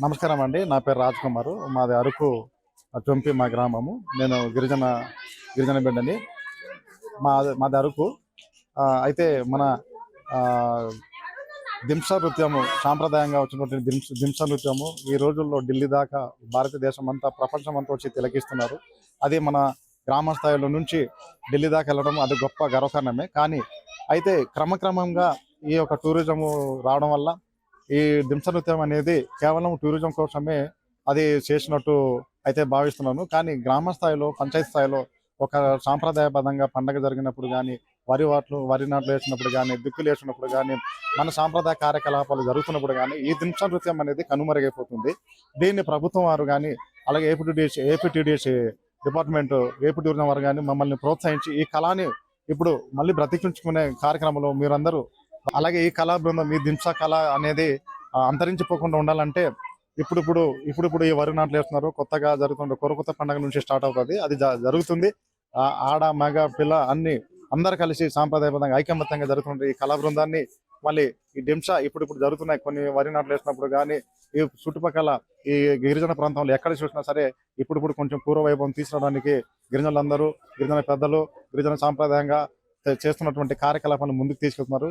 నమస్కారం అండి. నా పేరు రాజ్ కుమారు. మాది అరకు చొంపి మా గ్రామము. నేను గిరిజన బిడ్డని. మాది అరకు. అయితే మన ఆహ్, దింస నృత్యము సాంప్రదాయంగా వచ్చినటువంటి దింస నృత్యము ఈ రోజుల్లో ఢిల్లీ దాకా భారతదేశం అంతా, ప్రపంచం అంతా వచ్చి తిలకిస్తున్నారు. అది మన గ్రామ స్థాయిలో నుంచి ఢిల్లీ దాకా వెళ్ళడం అది గొప్ప గర్వకారణమే. కానీ అయితే క్రమక్రమంగా ఈ యొక్క టూరిజము రావడం వల్ల ఈ దింస నృత్యం అనేది కేవలం టూరిజం కోసమే అది చేసినట్టు అయితే భావిస్తున్నాను. కానీ గ్రామ స్థాయిలో, పంచాయతీ స్థాయిలో ఒక సాంప్రదాయబద్ధంగా పండగ జరిగినప్పుడు గానీ, వరి నాట్లు వేసినప్పుడు గానీ, దిక్కులు వేసినప్పుడు గానీ, మన సాంప్రదాయ కార్యకలాపాలు జరుగుతున్నప్పుడు గానీ, ఈ దింస నృత్యం అనేది కనుమరుగైపోతుంది. దీన్ని ప్రభుత్వం వారు గానీ, అలాగే ఏపీటీడీసీ డిపార్ట్మెంట్, ఏపీ టూరిజం వారు గానీ మమ్మల్ని ప్రోత్సహించి ఈ కళని ఇప్పుడు మళ్ళీ బ్రతికించుకునే కార్యక్రమంలో మీరందరూ, అలాగే ఈ కళా బృందం, ఈ దింస కళ అనేది అంతరించిపోకుండా ఉండాలంటే ఇప్పుడిప్పుడు ఈ వరి నాట్లు వేస్తున్నారు. కొత్తగా జరుగుతుండే కొత్త పండుగ నుంచి స్టార్ట్ అవుతుంది. అది జరుగుతుంది. ఆడ మగ పిల్ల అందరు కలిసి సాంప్రదాయబద్ధంగా ఐకమత్యంగా జరుగుతుండే ఈ కళా బృందాన్ని మళ్ళీ ఈ దింస ఇప్పుడు జరుగుతున్నాయి. కొన్ని వరి నాట్లు వేసినప్పుడు కానీ, ఈ చుట్టుపక్కల ఈ గిరిజన ప్రాంతంలో ఎక్కడ చూసినా సరే ఇప్పుడు కొంచెం పూర్వవైభవం తీసుకురావడానికి గిరిజనులందరూ, గిరిజన పెద్దలు, గిరిజన సాంప్రదాయంగా చేస్తున్నటువంటి కార్యకలాపాలను ముందుకు తీసుకెళ్తున్నారు.